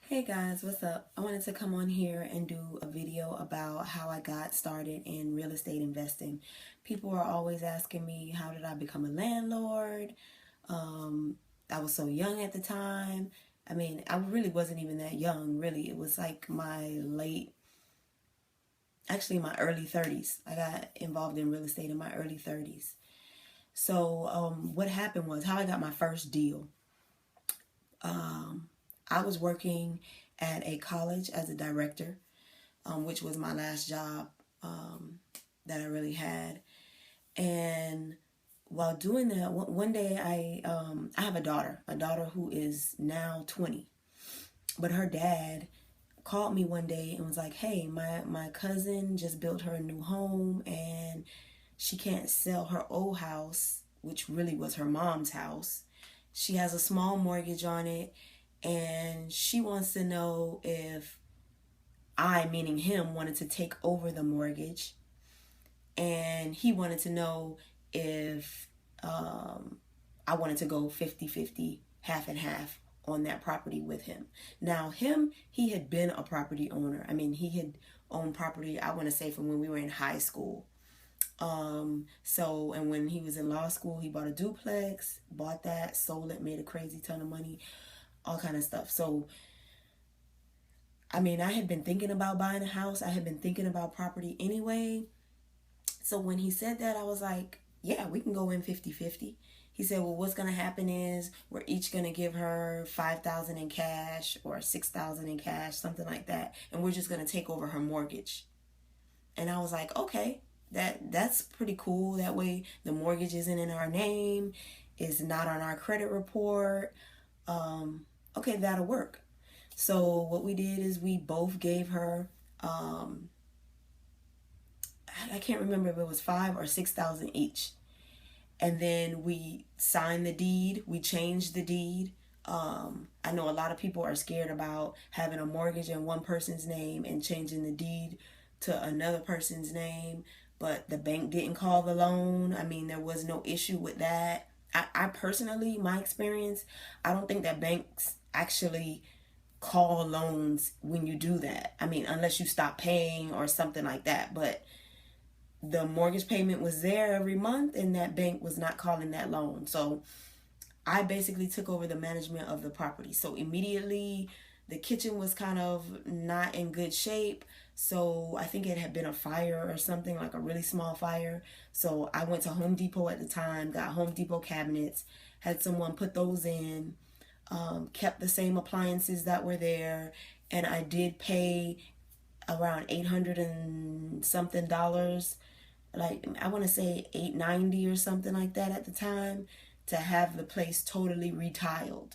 Hey guys, what's up? I wanted to come on here and do a video about how I got started in real estate investing. People are always asking me, how did I become a landlord? I was so young at the time. I mean, I really wasn't even that young, really. It was like my early 30s. I got involved in real estate in my early 30s. So what happened was how I got my first deal. I was working at a college as a director, which was my last job that I really had. And while doing that, one day I have a daughter who is now 20, but her dad called me one day and was like, "Hey, my cousin just built her a new home and she can't sell her old house, which really was her mom's house. She has a small mortgage on it, and she wants to know if I, meaning him, wanted to take over the mortgage, and he wanted to know if I wanted to go 50-50, half and half on that property with him. Now, he had been a property owner. I mean, he had owned property, I want to say, from when we were in high school. And when he was in law school, he bought a duplex, bought that, sold it, made a crazy ton of money, all kind of stuff. So, I mean, I had been thinking about buying a house. I had been thinking about property anyway. So when he said that, I was like, yeah, we can go in 50-50. He said, well, what's going to happen is we're each going to give her $5,000 in cash or $6,000 in cash, something like that. And we're just going to take over her mortgage. And I was like, okay, that's pretty cool. That way the mortgage isn't in our name, is not on our credit report. Okay, that'll work. So what we did is we both gave her, I can't remember if it was 5 or 6,000 each. And then we signed the deed. We changed the deed. I know a lot of people are scared about having a mortgage in one person's name and changing the deed to another person's name, but the bank didn't call the loan. I mean, there was no issue with that. I personally, my experience, I don't think that banks actually call loans when you do that. I mean, unless you stop paying or something like that. But the mortgage payment was there every month and that bank was not calling that loan. So I basically took over the management of the property. So immediately the kitchen was kind of not in good shape. So I think it had been a fire or something, like a really small fire. So I went to Home Depot at the time, got Home Depot cabinets, had someone put those in, kept the same appliances that were there. And I did pay around 800 and something dollars, like I want to say 890 or something like that at the time, to have the place totally retiled.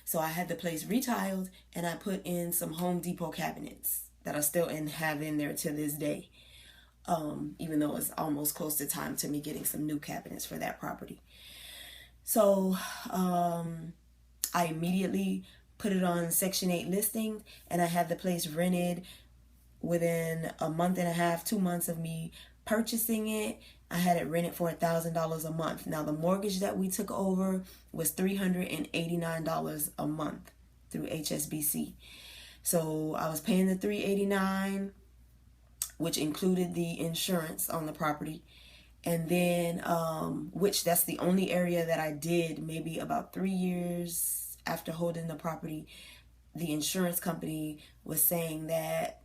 So I had the place retiled and I put in some Home Depot cabinets that I still have in there to this day. Even though it's almost close to time to me getting some new cabinets for that property. So I immediately put it on Section 8 listing and I had the place rented within a month and a half, 2 months of me purchasing it. I had it rented for $1,000 a month. Now the mortgage that we took over was $389 a month through HSBC. So I was paying the $389, which included the insurance on the property. And then, which that's the only area that I did maybe about 3 years after holding the property. The insurance company was saying that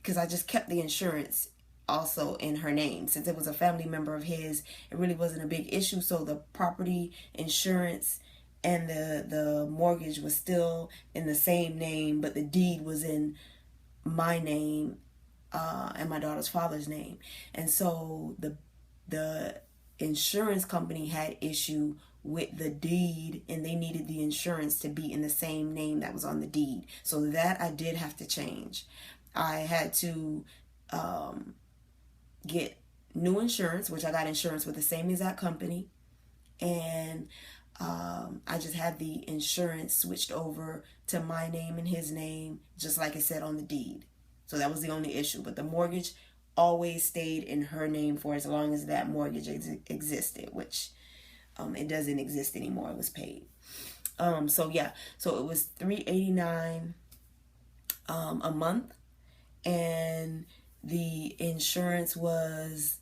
because I just kept the insurance also in her name. Since it was a family member of his, it really wasn't a big issue. So the property insurance and the mortgage was still in the same name, but the deed was in my name and my daughter's father's name. And so the insurance company had issue with the deed and they needed the insurance to be in the same name that was on the deed. So that I did have to change. I had to get new insurance, which I got insurance with the same exact company. And I just had the insurance switched over to my name and his name, just like it said on the deed. So that was the only issue. But the mortgage always stayed in her name for as long as that mortgage existed, which It doesn't exist anymore. It was paid. So yeah, so it was $389 a month, and the insurance was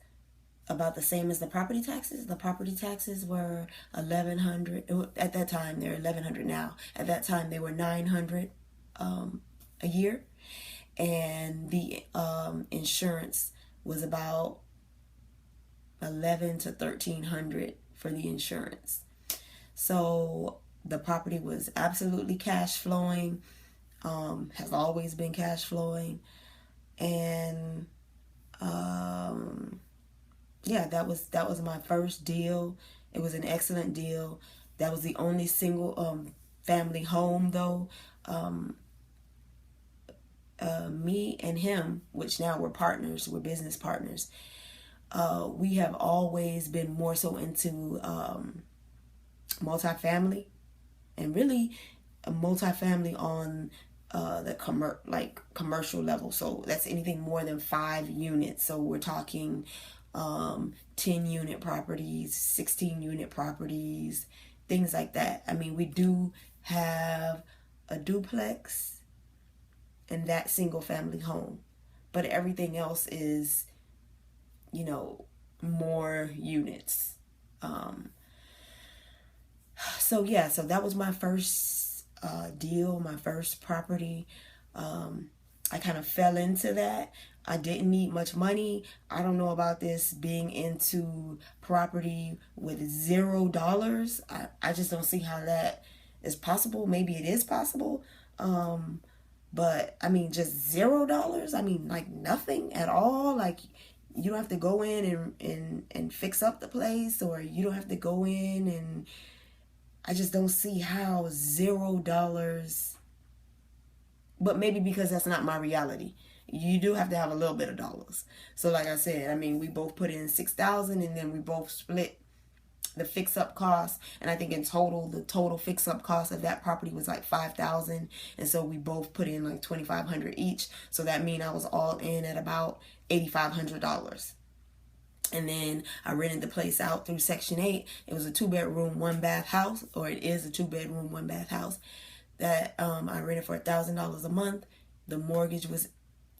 about the same as the property taxes. The property taxes were $1,100 at that time. They're $1,100 now. At that time, they were $900 a year, and the insurance was about $1,100 to $1,300 for the insurance. So the property was absolutely cash flowing, has always been cash flowing, and yeah, that was my first deal. It was an excellent deal. That was the only single family home though. Me and him, which now we're partners, we're business partners. We have always been more so into multifamily, and really a multifamily on the commercial level. So that's anything more than 5 units. So we're talking 10 unit properties, 16 unit properties, things like that. I mean, we do have a duplex and that single family home, but everything else is, you know, more units. So yeah, so that was my first deal, my first property. I kind of fell into that. I didn't need much money. I don't know about this being into property with $0. I just don't see how that is possible. Maybe it is possible. But I mean, just $0. I mean, like nothing at all. Like you don't have to go in and fix up the place, or you don't have to go in, and I just don't see how $0. But maybe because that's not my reality. You do have to have a little bit of dollars. So like I said, I mean, we both put in $6,000, and then we both split the fix-up cost. And I think in total, the total fix-up cost of that property was like $5,000. And so we both put in like $2,500 each. So that means I was all in at about $8,500. And then I rented the place out through Section 8. It was a 2-bedroom, 1-bath house, or it is a 2-bedroom, 1-bath house that I rented for $1,000 a month. The mortgage was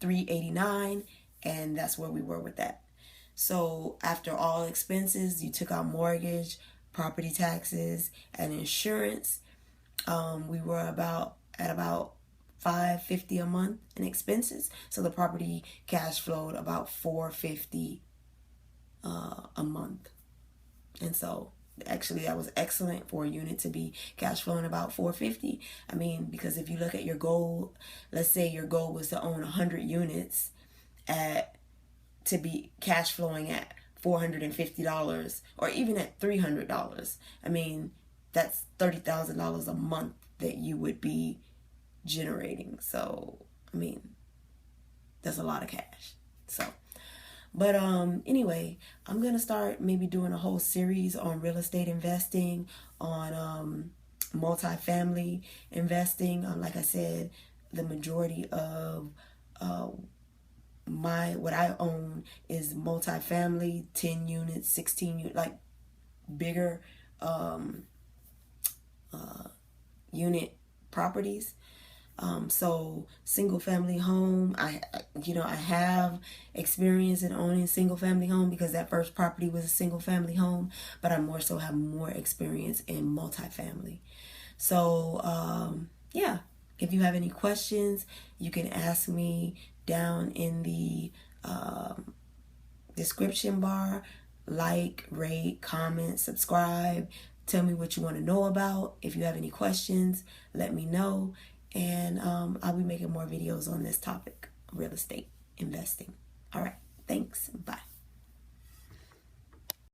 $389, and that's where we were with that. So after all expenses, you took out mortgage, property taxes, and insurance. We were at about $550 a month in expenses. So the property cash flowed about $450 a month. And so actually that was excellent for a unit to be cash flowing about $450. I mean, because if you look at your goal, let's say your goal was to own 100 units to be cash flowing at $450, or even at $300. I mean, that's $30,000 a month that you would be generating. So, I mean, that's a lot of cash. So, but anyway, I'm going to start maybe doing a whole series on real estate investing, on multifamily investing. Like I said, the majority of what I own is multifamily, 10 units, 16 units, like bigger unit properties. So single family home, I have experience in owning single family home because that first property was a single family home, but I more so have more experience in multifamily. So, yeah, if you have any questions, you can ask me down in the description bar. Like, rate, comment, subscribe. Tell me what you want to know about. If you have any questions, let me know. And I'll be making more videos on this topic, real estate investing. All right. Thanks. Bye.